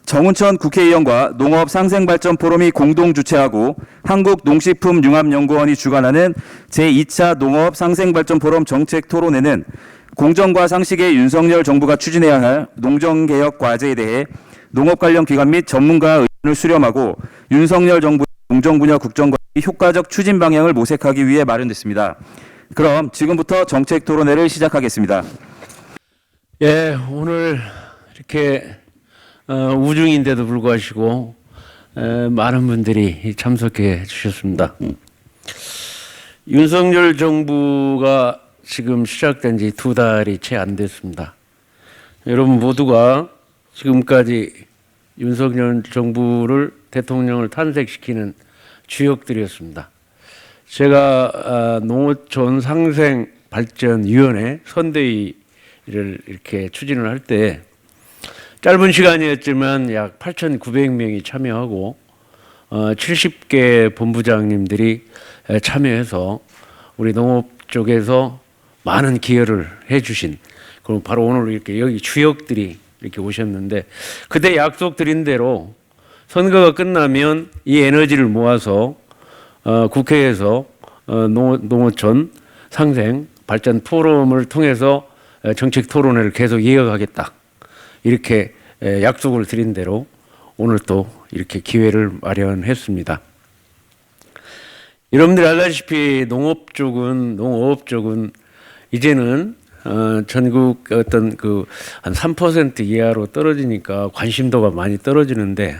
정운천 국회의원과 농업상생발전포럼이 공동 주최하고 한국농식품융합연구원이 주관하는 제2차 농업상생발전포럼 정책토론회는 공정과 상식의 윤석열 정부가 추진해야 할 농정개혁 과제에 대해 농업 관련 기관 및 전문가 의견을 수렴하고 윤석열 정부의 농정분야 국정과제의 효과적 추진 방향을 모색하기 위해 마련됐습니다. 그럼 지금부터 정책토론회를 시작하겠습니다. 예, 오늘 이렇게 우중인데도 불구하고 많은 분들이 참석해 주셨습니다. 윤석열 정부가 지금 시작된 지 2달이 채 안 됐습니다. 여러분 모두가 지금까지 윤석열 정부를 대통령을 탄생시키는 주역들이었습니다. 제가 농어촌 상생발전위원회 선대위를 이렇게 추진을 할 때 짧은 시간이었지만 약 8,900명이 참여하고 70개 본부장님들이 참여해서 우리 농업 쪽에서 많은 기여를 해주신, 그럼 바로 오늘 이렇게 여기 주역들이 이렇게 오셨는데, 그때 약속드린 대로 선거가 끝나면 이 에너지를 모아서 국회에서 농어촌 상생 발전 포럼을 통해서 정책 토론회를 계속 이어가겠다, 이렇게 약속을 드린 대로 오늘 또 이렇게 기회를 마련했습니다. 여러분들이 알다시피 농업 쪽은 이제는 전국 어떤 그 한 3% 이하로 떨어지니까 관심도가 많이 떨어지는데,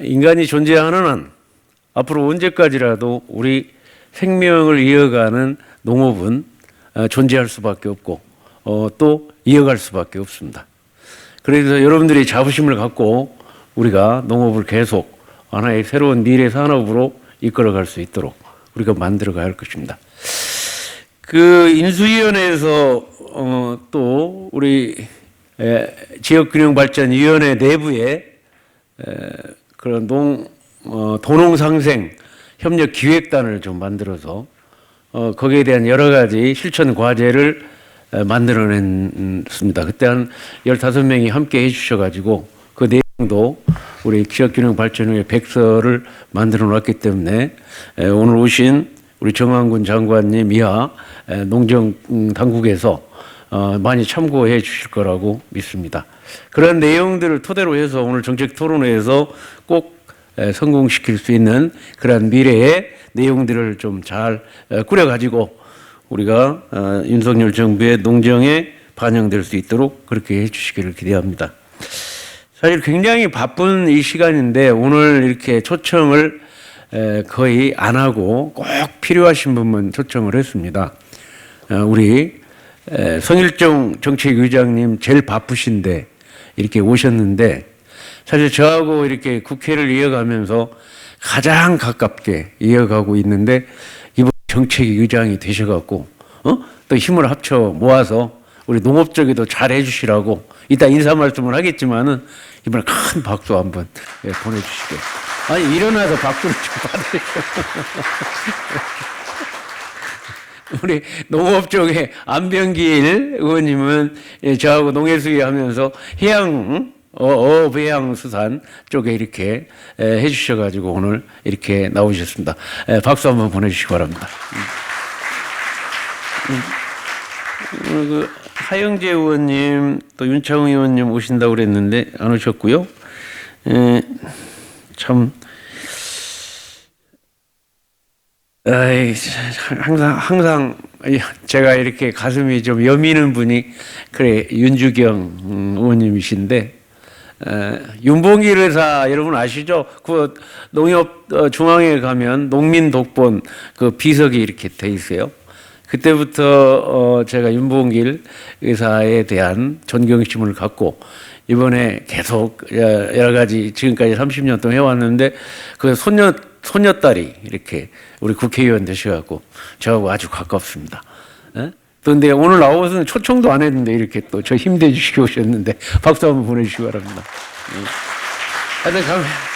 인간이 존재하는 한 앞으로 언제까지라도 우리 생명을 이어가는 농업은 존재할 수밖에 없고 또 이어갈 수밖에 없습니다. 그래서 여러분들이 자부심을 갖고 우리가 농업을 계속 하나의 새로운 미래 산업으로 이끌어갈 수 있도록 우리가 만들어가야 할 것입니다. 그 인수위원회에서 또 우리 지역균형발전위원회 내부에 그런 도농상생 협력기획단을 좀 만들어서 거기에 대한 여러 가지 실천 과제를 만들어냈습니다. 그때 한 15명이 함께 해주셔가지고 그 내용도 우리 지역균형발전위원회 백서를 만들어 놨기 때문에 오늘 오신 우리 정한군 장관님 이하 농정당국에서 많이 참고해 주실 거라고 믿습니다. 그런 내용들을 토대로 해서 오늘 정책토론회에서 꼭 성공시킬 수 있는 그런 미래의 내용들을 좀 잘 꾸려가지고 우리가 윤석열 정부의 농정에 반영될 수 있도록 그렇게 해주시기를 기대합니다. 사실 굉장히 바쁜 이 시간인데 오늘 이렇게 초청을 거의 안 하고 꼭 필요하신 분만 초청을 했습니다. 우리 성일종 정책위원장님 제일 바쁘신데 이렇게 오셨는데, 사실 저하고 이렇게 국회를 이어가면서 가장 가깝게 이어가고 있는데 이번 정책위의장이 되셔갖고 또 힘을 합쳐 모아서 우리 농업 쪽에도 잘 해주시라고 이따 인사 말씀을 하겠지만은 이번에 큰 박수 한번 보내주시게. 아니 일어나서 박수를 좀 받으시고. 우리 농업 쪽에 안병길 의원님은 저하고 농해수위 하면서 해양 어업해양수산 쪽에 이렇게 해주셔가지고 오늘 이렇게 나오셨습니다. 박수 한번 보내주시기 바랍니다. 오늘 그 하영재 의원님 또 윤창훈 의원님 오신다고 그랬는데 안 오셨고요. 참 항상 제가 이렇게 가슴이 좀 여미는 분이 그래 윤주경 의원님이신데, 윤봉길 의사 여러분 아시죠? 그 농협 중앙에 가면 농민 독본 그 비석이 이렇게 돼 있어요. 그때부터 제가 윤봉길 의사에 대한 존경심을 갖고 이번에 계속 여러 가지 지금까지 30년 동안 해왔는데 그 손녀딸이 이렇게 우리 국회의원 되셔갖고 저하고 아주 가깝습니다. 그런데 오늘 나오고서는 초청도 안 했는데 이렇게 또 저 힘내주시고 오셨는데 박수 한번 보내주시기 바랍니다. 하여튼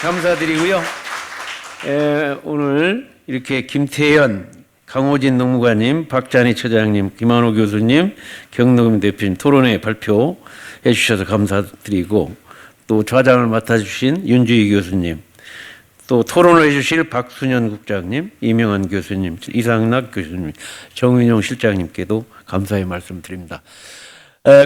감사드리고요. 오늘 이렇게 김태현 강호진 농무관님, 박찬희 처장님, 김한호 교수님, 경노금 대표님 토론회 발표해 주셔서 감사드리고, 또 좌장을 맡아주신 윤주희 교수님, 또 토론을 해주실 박순현 국장님, 이명환 교수님, 이상락 교수님, 정윤용 실장님께도 감사의 말씀드립니다.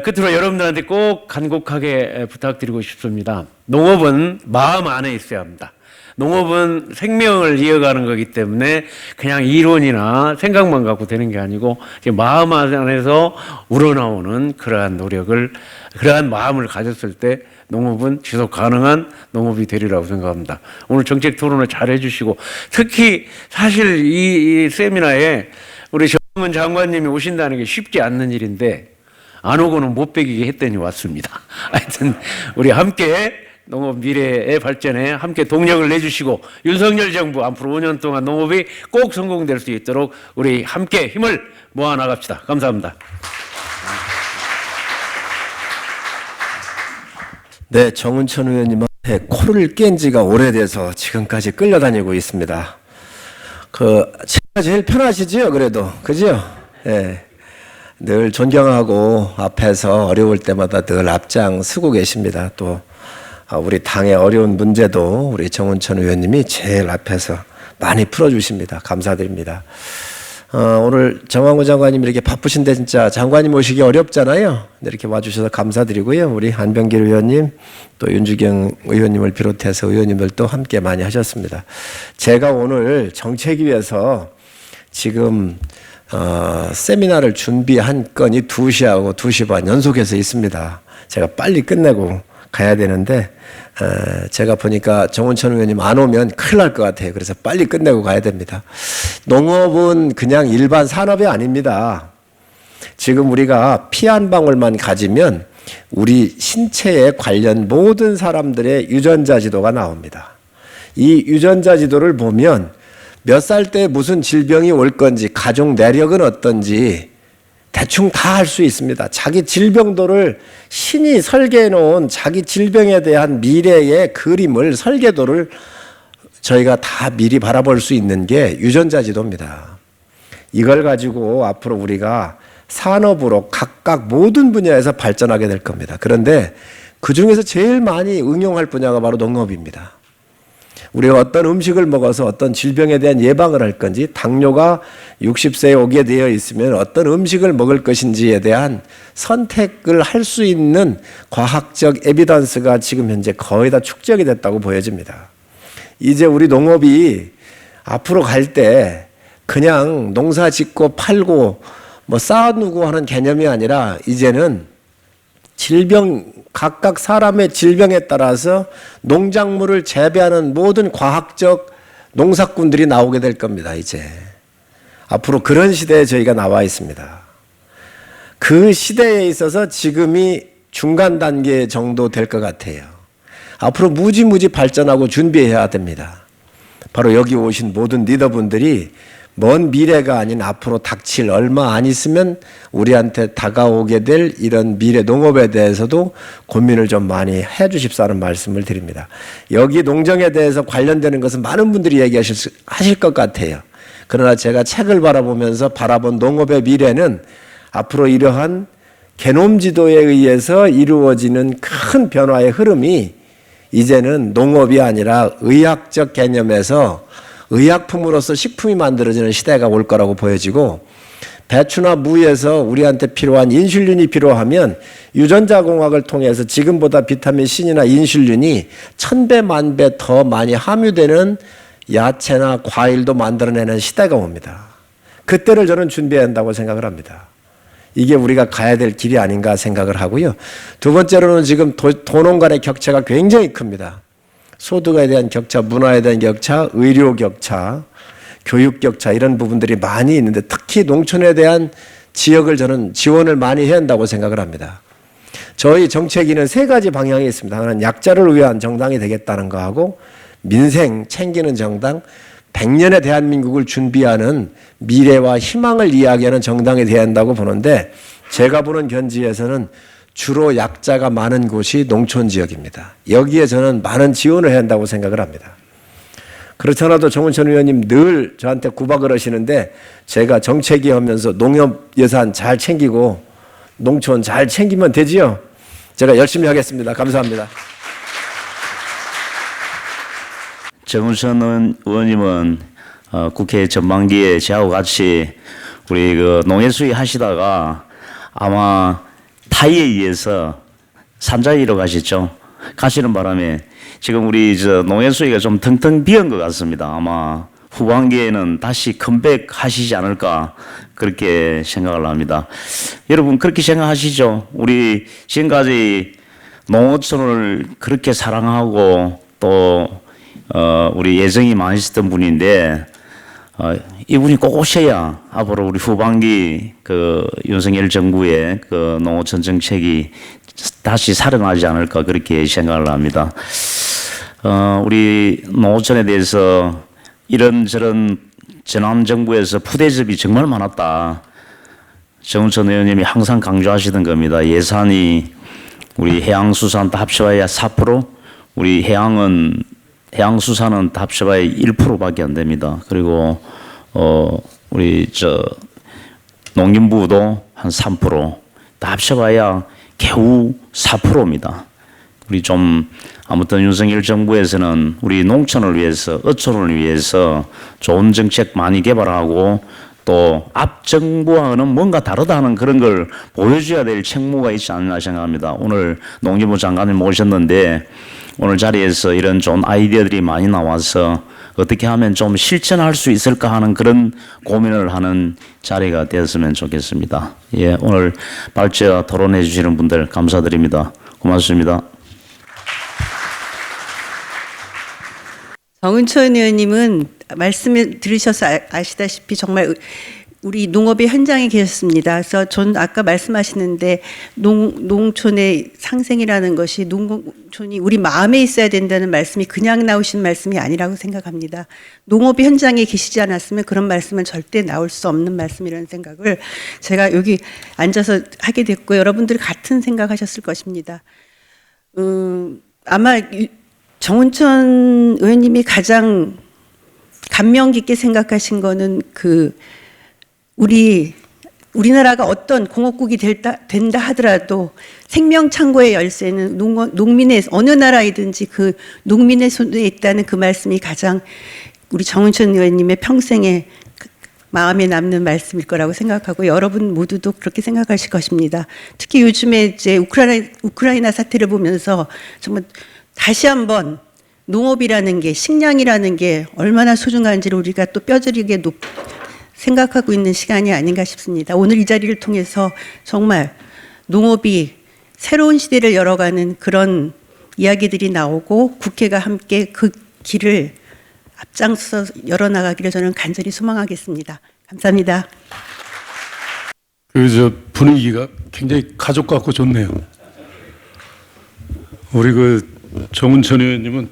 끝으로 여러분들한테 꼭 간곡하게 부탁드리고 싶습니다. 농업은 마음 안에 있어야 합니다. 농업은 생명을 이어가는 거기 때문에 그냥 이론이나 생각만 갖고 되는 게 아니고 마음 안에서 우러나오는 그러한 노력을, 그러한 마음을 가졌을 때 농업은 지속 가능한 농업이 되리라고 생각합니다. 오늘 정책 토론을 잘 해주시고, 특히 사실 이 세미나에 우리 정은 장관님이 오신다는 게 쉽지 않는 일인데 안 오고는 못 베기게 했더니 왔습니다. 하여튼 우리 함께 농업 미래의 발전에 함께 동력을 내주시고, 윤석열 정부 앞으로 5년 동안 농업이 꼭 성공될 수 있도록 우리 함께 힘을 모아 나갑시다. 감사합니다. 네, 정은천 의원님한테 코를 깬 지가 오래돼서 지금까지 끌려다니고 있습니다. 제가 제일 편하시죠, 그래도. 그죠? 예. 늘 존경하고 앞에서 어려울 때마다 늘 앞장 서고 계십니다. 또, 우리 당의 어려운 문제도 우리 정은천 의원님이 제일 앞에서 많이 풀어주십니다. 감사드립니다. 오늘 정황구 장관님 이렇게 바쁘신데 진짜 장관님 오시기 어렵잖아요. 이렇게 와주셔서 감사드리고요. 우리 안병길 의원님, 또 윤주경 의원님을 비롯해서 의원님들도 함께 많이 하셨습니다. 제가 오늘 정책위에서 지금 세미나를 준비한 건이 2시하고 2시 반 연속해서 있습니다. 제가 빨리 끝내고 가야 되는데 제가 보니까 정원천 의원님 안 오면 큰일 날 것 같아요. 그래서 빨리 끝내고 가야 됩니다. 농업은 그냥 일반 산업이 아닙니다. 지금 우리가 피 한 방울만 가지면 우리 신체에 관련 모든 사람들의 유전자 지도가 나옵니다. 이 유전자 지도를 보면 몇 살 때 무슨 질병이 올 건지, 가족 내력은 어떤지 대충 다 알 수 있습니다. 자기 질병도를 신이 설계해 놓은 자기 질병에 대한 미래의 그림을, 설계도를 저희가 다 미리 바라볼 수 있는 게 유전자 지도입니다. 이걸 가지고 앞으로 우리가 산업으로 각각 모든 분야에서 발전하게 될 겁니다. 그런데 그 중에서 제일 많이 응용할 분야가 바로 농업입니다. 우리가 어떤 음식을 먹어서 어떤 질병에 대한 예방을 할 건지, 당뇨가 60세에 오게 되어 있으면 어떤 음식을 먹을 것인지에 대한 선택을 할 수 있는 과학적 에비던스가 지금 현재 거의 다 축적이 됐다고 보여집니다. 이제 우리 농업이 앞으로 갈 때 그냥 농사 짓고 팔고 뭐 쌓아두고 하는 개념이 아니라 이제는 각각 사람의 질병에 따라서 농작물을 재배하는 모든 과학적 농사꾼들이 나오게 될 겁니다. 이제 앞으로 그런 시대에 저희가 나와 있습니다. 그 시대에 있어서 지금이 중간 단계 정도 될 것 같아요. 앞으로 무지무지 발전하고 준비해야 됩니다. 바로 여기 오신 모든 리더분들이 먼 미래가 아닌 앞으로 닥칠 얼마 안 있으면 우리한테 다가오게 될 이런 미래 농업에 대해서도 고민을 좀 많이 해 주십사는 말씀을 드립니다. 여기 농정에 대해서 관련되는 것은 많은 분들이 하실 것 같아요. 그러나 제가 책을 바라보면서 바라본 농업의 미래는 앞으로 이러한 게놈 지도에 의해서 이루어지는 큰 변화의 흐름이 이제는 농업이 아니라 의학적 개념에서 의약품으로서 식품이 만들어지는 시대가 올 거라고 보여지고, 배추나 무에서 우리한테 필요한 인슐린이 필요하면 유전자 공학을 통해서 지금보다 비타민 C나 인슐린이 1000배, 10,000배 더 많이 함유되는 야채나 과일도 만들어내는 시대가 옵니다. 그때를 저는 준비해야 한다고 생각을 합니다. 이게 우리가 가야 될 길이 아닌가 생각을 하고요. 두 번째로는 지금 도농 간의 격차가 굉장히 큽니다. 소득에 대한 격차, 문화에 대한 격차, 의료 격차, 교육 격차, 이런 부분들이 많이 있는데 특히 농촌에 대한 지역을 저는 지원을 많이 해야 한다고 생각을 합니다. 저희 정책위는 3가지 방향이 있습니다. 하나는 약자를 위한 정당이 되겠다는 거하고, 민생 챙기는 정당, 100년의 대한민국을 준비하는 미래와 희망을 이야기하는 정당이 되어야 한다고 보는데, 제가 보는 견지에서는 주로 약자가 많은 곳이 농촌 지역입니다. 여기에 저는 많은 지원을 해야 한다고 생각을 합니다. 그렇지 않아도 정운천 의원님 늘 저한테 구박을 하시는데 제가 정책위 하면서 농협 예산 잘 챙기고 농촌 잘 챙기면 되지요. 제가 열심히 하겠습니다. 감사합니다. 정운천 의원님은 국회 전반기에 저하고 같이 우리 그 농해수위 하시다가 아마 타이에 의해서 산자위로 가시죠. 가시는 바람에 지금 우리 저 농해수위가 좀 텅텅 비은 것 같습니다. 아마 후반기에는 다시 컴백하시지 않을까 그렇게 생각을 합니다. 여러분 그렇게 생각하시죠? 우리 지금까지 농어촌을 그렇게 사랑하고 또 우리 애정이 많으셨던 분인데 이분이 꼭 오셔야 앞으로 우리 후반기 그 윤석열 정부의 그 농어촌 정책이 다시 살아나지 않을까 그렇게 생각을 합니다. 우리 농어촌에 대해서 이런저런 전남 정부에서 푸대접이 정말 많았다. 정운천 의원님이 항상 강조하시던 겁니다. 예산이 우리 해양수산 다 합쳐봐야 4%, 우리 해양수산은 다 합쳐봐야 1%밖에 안 됩니다. 그리고 우리 농림부도 한 3%, 다 합쳐봐야 겨우 4%입니다. 우리 좀 아무튼 윤석열 정부에서는 우리 농촌을 위해서, 어촌을 위해서 좋은 정책 많이 개발하고 또 앞 정부와는 뭔가 다르다는 그런 걸 보여줘야 될 책무가 있지 않나 생각합니다. 오늘 농림부 장관님 모셨는데 오늘 자리에서 이런 좋은 아이디어들이 많이 나와서 어떻게 하면 좀 실천할 수 있을까 하는 그런 고민을 하는 자리가 되었으면 좋겠습니다. 예, 오늘 발제와 토론해 주시는 분들 감사드립니다. 고맙습니다. 정운천 의원님은 말씀을 들으셔서 아시다시피 정말 우리 농업의 현장에 계셨습니다. 그래서 전 아까 말씀하시는데 농촌의 상생이라는 것이 농촌이 우리 마음에 있어야 된다는 말씀이 그냥 나오신 말씀이 아니라고 생각합니다. 농업의 현장에 계시지 않았으면 그런 말씀은 절대 나올 수 없는 말씀이라는 생각을 제가 여기 앉아서 하게 됐고 여러분들이 같은 생각하셨을 것입니다. 아마 정운천 의원님이 가장 감명 깊게 생각하신 거는 우리나라가 어떤 공업국이 된다 하더라도 생명창고의 열쇠는 농민의 어느 나라이든지 그 농민의 손에 있다는 그 말씀이 가장 우리 정운천 의원님의 평생에 마음에 남는 말씀일 거라고 생각하고 여러분 모두도 그렇게 생각하실 것입니다. 특히 요즘에 이제 우크라이나 사태를 보면서 정말 다시 한번 농업이라는 게 식량이라는 게 얼마나 소중한지를 우리가 또 뼈저리게 생각하고 있는 시간이 아닌가 싶습니다. 오늘 이 자리를 통해서 정말 농업이 새로운 시대를 열어가는 그런 이야기들이 나오고 국회가 함께 그 길을 앞장서 열어나가기를 저는 간절히 소망하겠습니다. 감사합니다. 분위기가 굉장히 가족 같고 좋네요. 우리 정운천 의원님은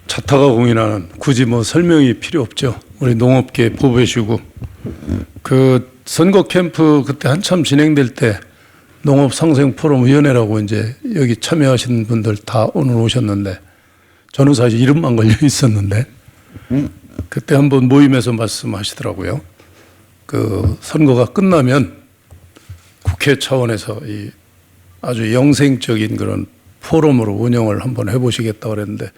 자타가 공인하는 굳이 설명이 필요 없죠. 우리 농업계 보배시고 선거 캠프 그때 한참 진행될 때 농업상생포럼위원회라고 이제 여기 참여하신 분들 다 오늘 오셨는데 저는 사실 이름만 걸려 있었는데 그때 한번 모임에서 말씀하시더라고요. 선거가 끝나면 국회 차원에서 이 아주 영생적인 그런 포럼으로 운영을 한번 해보시겠다고 그랬는데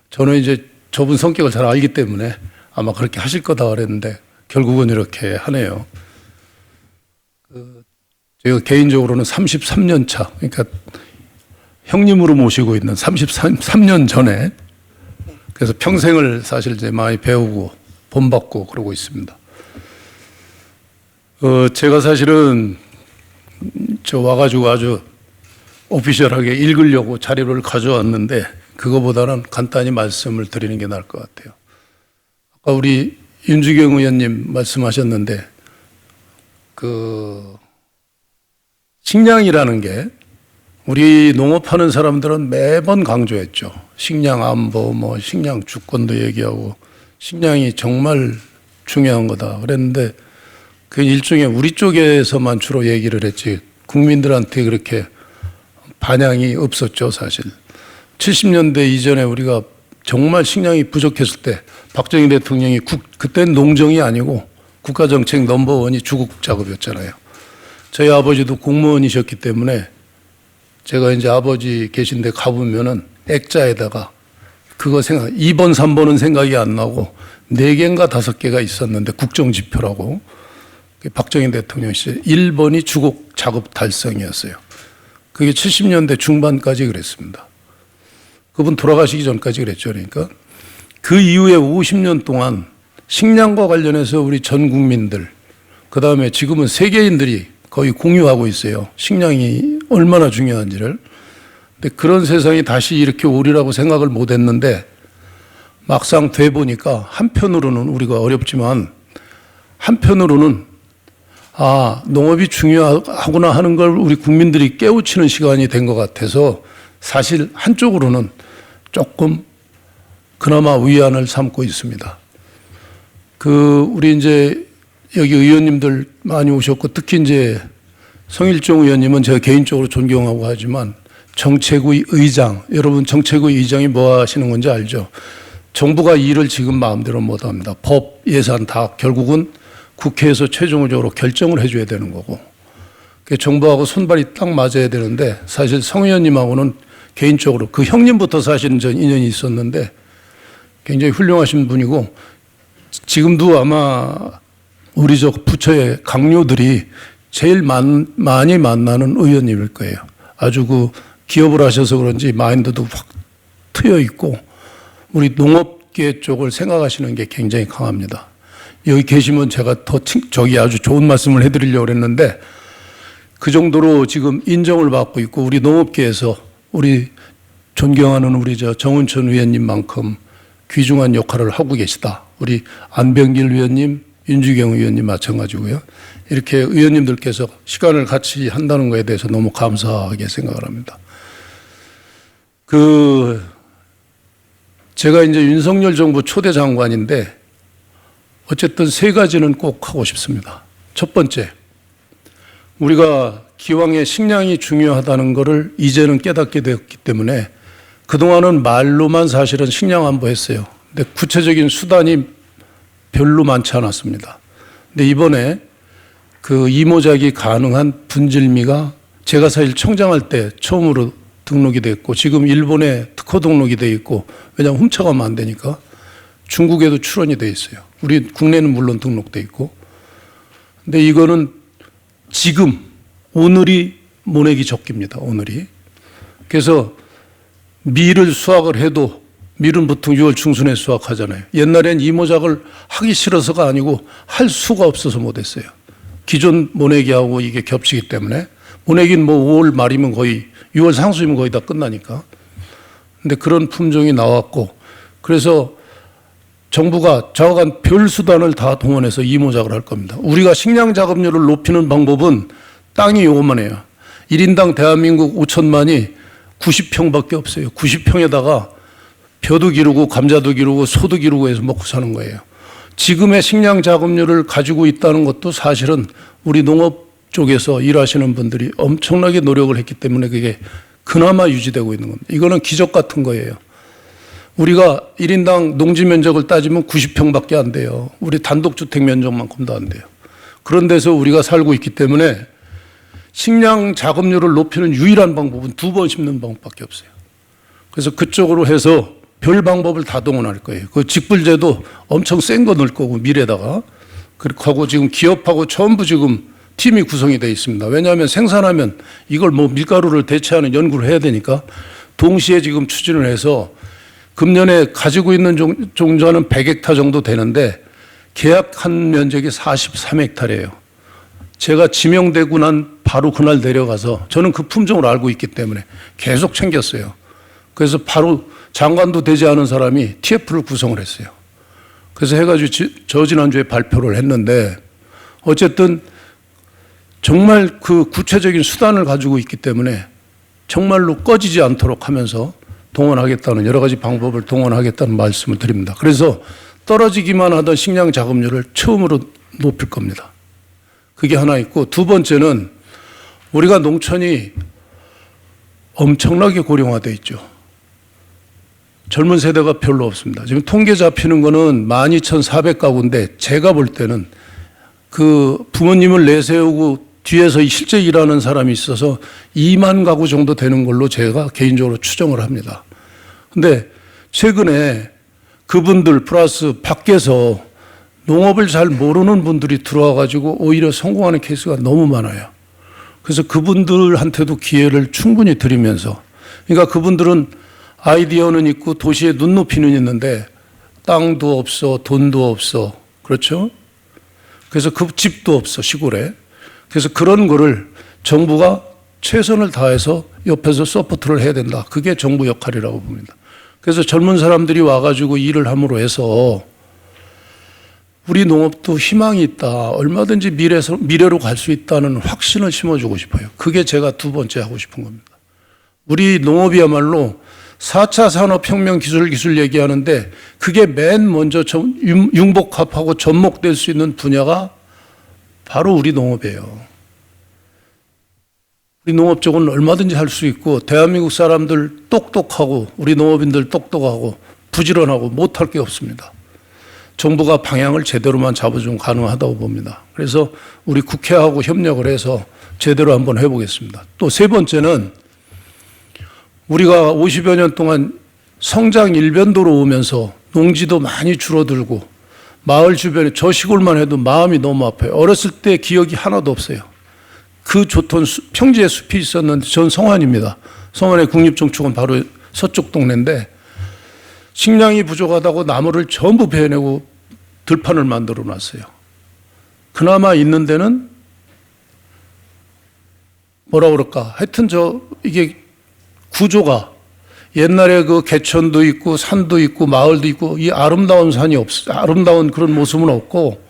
저는 이제 저분 성격을 잘 알기 때문에 아마 그렇게 하실 거다 그랬는데 결국은 이렇게 하네요. 제가 개인적으로는 33년 차, 그러니까 형님으로 모시고 있는 33년 전에 그래서 평생을 사실 이제 많이 배우고 본받고 그러고 있습니다. 제가 사실은 와가지고 아주 오피셜하게 읽으려고 자료를 가져왔는데 그거보다는 간단히 말씀을 드리는 게 나을 것 같아요. 아까 우리 윤주경 의원님 말씀하셨는데 식량이라는 게 우리 농업하는 사람들은 매번 강조했죠. 식량 안보, 식량 주권도 얘기하고 식량이 정말 중요한 거다 그랬는데 그 일종의 우리 쪽에서만 주로 얘기를 했지 국민들한테 그렇게 반향이 없었죠, 사실. 70년대 이전에 우리가 정말 식량이 부족했을 때 박정희 대통령이 그때는 농정이 아니고 국가정책 넘버원이 주국 작업이었잖아요. 저희 아버지도 공무원이셨기 때문에 제가 이제 아버지 계신 데 가보면은 액자에다가 그거 2번, 3번은 생각이 안 나고 4개인가 5개가 있었는데 국정지표라고 박정희 대통령 시절 1번이 주국 작업 달성이었어요. 그게 70년대 중반까지 그랬습니다. 그분 돌아가시기 전까지 그랬죠. 그러니까 그 이후에 50년 동안 식량과 관련해서 우리 전 국민들, 그 다음에 지금은 세계인들이 거의 공유하고 있어요. 식량이 얼마나 중요한지를. 근데 그런 세상이 다시 이렇게 오리라고 생각을 못 했는데 막상 돼 보니까 한편으로는 우리가 어렵지만 한편으로는 농업이 중요하구나 하는 걸 우리 국민들이 깨우치는 시간이 된 것 같아서 사실 한쪽으로는 조금 그나마 위안을 삼고 있습니다. 우리 이제 여기 의원님들 많이 오셨고 특히 이제 성일종 의원님은 제가 개인적으로 존경하고 하지만 정책위 의장, 여러분 정책위 의장이 뭐 하시는 건지 알죠? 정부가 일을 지금 마음대로 못 합니다. 법, 예산 다 결국은 국회에서 최종적으로 결정을 해줘야 되는 거고. 정부하고 손발이 딱 맞아야 되는데 사실 성 의원님하고는 개인적으로 그 형님부터 사실은 전 인연이 있었는데 굉장히 훌륭하신 분이고 지금도 아마 우리 저 부처의 강요들이 제일 많이 만나는 의원님일 거예요. 아주 기업을 하셔서 그런지 마인드도 확 트여 있고 우리 농업계 쪽을 생각하시는 게 굉장히 강합니다. 여기 계시면 제가 더 아주 좋은 말씀을 해드리려고 그랬는데 그 정도로 지금 인정을 받고 있고 우리 농업계에서 우리 존경하는 우리 정운천 의원님만큼 귀중한 역할을 하고 계시다. 우리 안병길 의원님, 윤주경 의원님 마찬가지고요. 이렇게 의원님들께서 시간을 같이 한다는 것에 대해서 너무 감사하게 생각을 합니다. 제가 이제 윤석열 정부 초대 장관인데 어쨌든 3가지는 꼭 하고 싶습니다. 첫 번째, 우리가 기왕에 식량이 중요하다는 것을 이제는 깨닫게 되었기 때문에 그동안은 말로만 사실은 식량 안보했어요. 근데 구체적인 수단이 별로 많지 않았습니다. 근데 이번에 이모작이 가능한 분질미가 제가 사실 청장할 때 처음으로 등록이 됐고 지금 일본에 특허 등록이 돼 있고 왜냐하면 훔쳐가면 안 되니까 중국에도 출원이 돼 있어요. 우리 국내는 물론 등록돼 있고. 근데 이거는 지금 오늘이 모내기 적기입니다. 오늘이. 그래서 밀을 수확을 해도 밀은 보통 6월 중순에 수확하잖아요. 옛날엔 이모작을 하기 싫어서가 아니고 할 수가 없어서 못했어요. 기존 모내기하고 이게 겹치기 때문에 모내기는 5월 말이면 거의 6월 상수이면 거의 다 끝나니까. 근데 그런 품종이 나왔고 그래서 정부가 좌우간 별 수단을 다 동원해서 이모작을 할 겁니다. 우리가 식량 작업률을 높이는 방법은 땅이 요것만 해요. 1인당 대한민국 5천만이 90평밖에 없어요. 90평에다가 벼도 기르고 감자도 기르고 소도 기르고 해서 먹고 사는 거예요. 지금의 식량 작업률을 가지고 있다는 것도 사실은 우리 농업 쪽에서 일하시는 분들이 엄청나게 노력을 했기 때문에 그게 그나마 유지되고 있는 겁니다. 이거는 기적 같은 거예요. 우리가 1인당 농지 면적을 따지면 90평밖에 안 돼요. 우리 단독주택 면적만큼도 안 돼요. 그런 데서 우리가 살고 있기 때문에 식량 작업률을 높이는 유일한 방법은 2번 심는 방법밖에 없어요. 그래서 그쪽으로 해서 별 방법을 다 동원할 거예요. 그 직불제도 엄청 센 거 넣을 거고 밀에다가 그렇게 하고 지금 기업하고 전부 지금 팀이 구성이 되어 있습니다. 왜냐하면 생산하면 이걸 밀가루를 대체하는 연구를 해야 되니까 동시에 지금 추진을 해서 금년에 가지고 있는 종자는 100헥타 정도 되는데 계약한 면적이 43헥타래요. 제가 지명되고 난 바로 그날 내려가서 저는 그 품종을 알고 있기 때문에 계속 챙겼어요. 그래서 바로 장관도 되지 않은 사람이 TF를 구성을 했어요. 그래서 해가지고 지난주에 발표를 했는데 어쨌든 정말 그 구체적인 수단을 가지고 있기 때문에 정말로 꺼지지 않도록 하면서 동원하겠다는 여러 가지 방법을 동원하겠다는 말씀을 드립니다. 그래서 떨어지기만 하던 식량 작업률을 처음으로 높일 겁니다. 그게 하나 있고 두 번째는 우리가 농촌이 엄청나게 고령화되어 있죠. 젊은 세대가 별로 없습니다. 지금 통계 잡히는 거는 12,400가구인데 제가 볼 때는 그 부모님을 내세우고 뒤에서 실제 일하는 사람이 있어서 2만 가구 정도 되는 걸로 제가 개인적으로 추정을 합니다. 근데 최근에 그분들 플러스 밖에서 농업을 잘 모르는 분들이 들어와 가지고 오히려 성공하는 케이스가 너무 많아요. 그래서 그분들한테도 기회를 충분히 드리면서, 그러니까 그분들은 아이디어는 있고 도시의 눈높이는 있는데 땅도 없어, 돈도 없어. 그렇죠? 그래서 그 집도 없어, 시골에. 그래서 그런 거를 정부가 최선을 다해서 옆에서 서포트를 해야 된다. 그게 정부 역할이라고 봅니다. 그래서 젊은 사람들이 와가지고 일을 함으로 해서 우리 농업도 희망이 있다. 얼마든지 미래로 갈 수 있다는 확신을 심어주고 싶어요. 그게 제가 두 번째 하고 싶은 겁니다. 우리 농업이야말로 4차 산업혁명 기술 얘기하는데 그게 맨 먼저 융복합하고 접목될 수 있는 분야가 바로 우리 농업이에요. 우리 농업 쪽은 얼마든지 할 수 있고 대한민국 사람들 똑똑하고 우리 농업인들 똑똑하고 부지런하고 못할 게 없습니다. 정부가 방향을 제대로만 잡아주면 가능하다고 봅니다. 그래서 우리 국회하고 협력을 해서 제대로 한번 해보겠습니다. 또 세 번째는 우리가 50여 년 동안 성장 일변도로 오면서 농지도 많이 줄어들고 마을 주변에 저 시골만 해도 마음이 너무 아파요. 어렸을 때 기억이 하나도 없어요. 그 좋던 평지에 숲이 있었는데 전 성안입니다. 성안의 국립정축원 바로 서쪽 동네인데 식량이 부족하다고 나무를 전부 베어내고 들판을 만들어 놨어요. 그나마 있는 데는 뭐라 그럴까? 하여튼 이게 구조가 옛날에 그 개천도 있고 산도 있고 마을도 있고 이 아름다운 산이 아름다운 그런 모습은 없고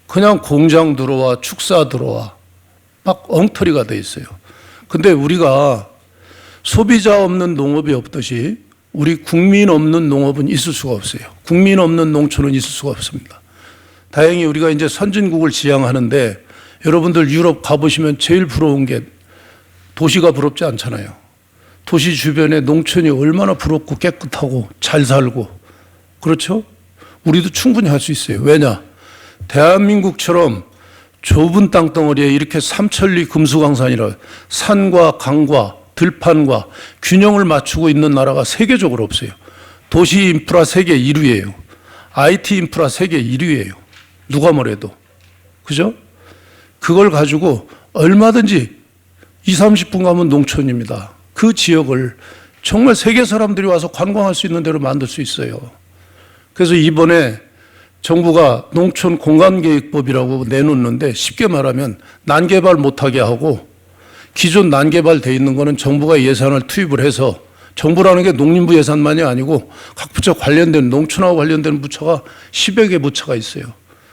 그냥 공장 들어와 축사 들어와 막 엉터리가 돼 있어요. 근데 우리가 소비자 없는 농업이 없듯이 우리 국민 없는 농업은 있을 수가 없어요. 국민 없는 농촌은 있을 수가 없습니다. 다행히 우리가 이제 선진국을 지향하는데 여러분들 유럽 가보시면 제일 부러운 게 도시가 부럽지 않잖아요. 도시 주변에 농촌이 얼마나 부럽고 깨끗하고 잘 살고 그렇죠? 우리도 충분히 할 수 있어요. 왜냐? 대한민국처럼 좁은 땅덩어리에 이렇게 삼천리 금수강산이라 산과 강과 들판과 균형을 맞추고 있는 나라가 세계적으로 없어요. 도시 인프라 세계 1위예요. IT 인프라 세계 1위예요. 누가 뭐래도. 그죠? 그걸 가지고 얼마든지 20, 30분 가면 농촌입니다. 그 지역을 정말 세계 사람들이 와서 관광할 수 있는 대로 만들 수 있어요. 그래서 이번에 정부가 농촌 공간계획법이라고 내놓는데 쉽게 말하면 난개발 못하게 하고 기존 난개발돼 있는 거는 정부가 예산을 투입을 해서 정부라는 게 농림부 예산만이 아니고 각 부처 관련된 농촌하고 관련된 부처가 10여 개 부처가 있어요.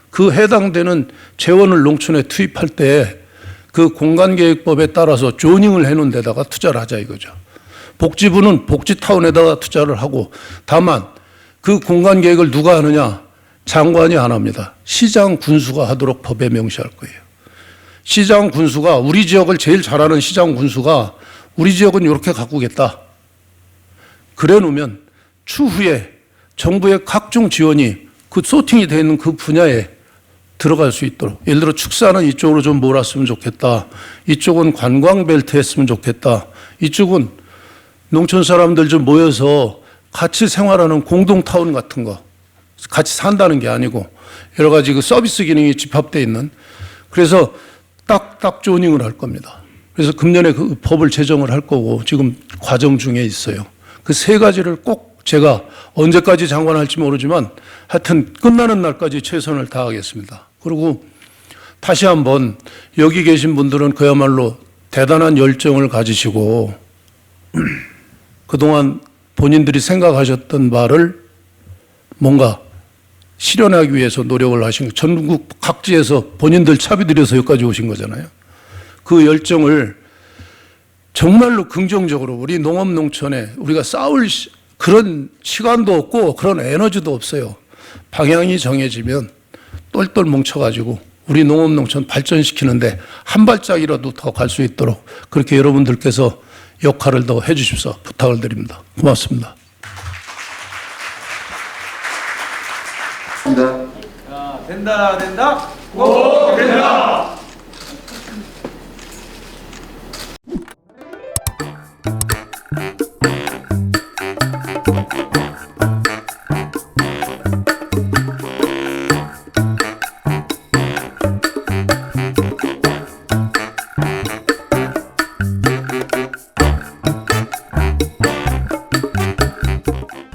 그 해당되는 재원을 농촌에 투입할 때 그 공간계획법에 따라서 조닝을 해놓은 데다가 투자를 하자 이거죠. 복지부는 복지타운에다가 투자를 하고 다만 그 공간계획을 누가 하느냐? 장관이 안 합니다. 시장 군수가 하도록 법에 명시할 거예요. 시장 군수가 우리 지역을 제일 잘하는 시장 군수가 우리 지역은 이렇게 가꾸겠다. 그래 놓으면 추후에 정부의 각종 지원이 그 소팅이 되어 있는 그 분야에 들어갈 수 있도록 예를 들어 축사는 이쪽으로 좀 몰았으면 좋겠다. 이쪽은 관광벨트 했으면 좋겠다. 이쪽은 농촌 사람들 좀 모여서 같이 생활하는 공동타운 같은 거 같이 산다는 게 아니고 여러 가지 그 서비스 기능이 집합되어 있는 그래서 딱 조닝을 할 겁니다. 그래서 금년에 그 법을 제정을 할 거고 지금 과정 중에 있어요. 그 세 가지를 꼭 제가 언제까지 장관할지 모르지만 하여튼 끝나는 날까지 최선을 다하겠습니다. 그리고 다시 한번 여기 계신 분들은 그야말로 대단한 열정을 가지시고 그동안 본인들이 생각하셨던 말을 뭔가 실현하기 위해서 노력을 하신 거 전국 각지에서 본인들 차비 들여서 여기까지 오신 거잖아요. 그 열정을 정말로 긍정적으로 우리 농업 농촌에 우리가 싸울 그런 시간도 없고 그런 에너지도 없어요. 방향이 정해지면 똘똘 뭉쳐가지고 우리 농업 농촌 발전시키는데 한 발짝이라도 더 갈 수 있도록 그렇게 여러분들께서 역할을 더 해주십사 부탁을 드립니다. 고맙습니다. 된다. 꼭 된다.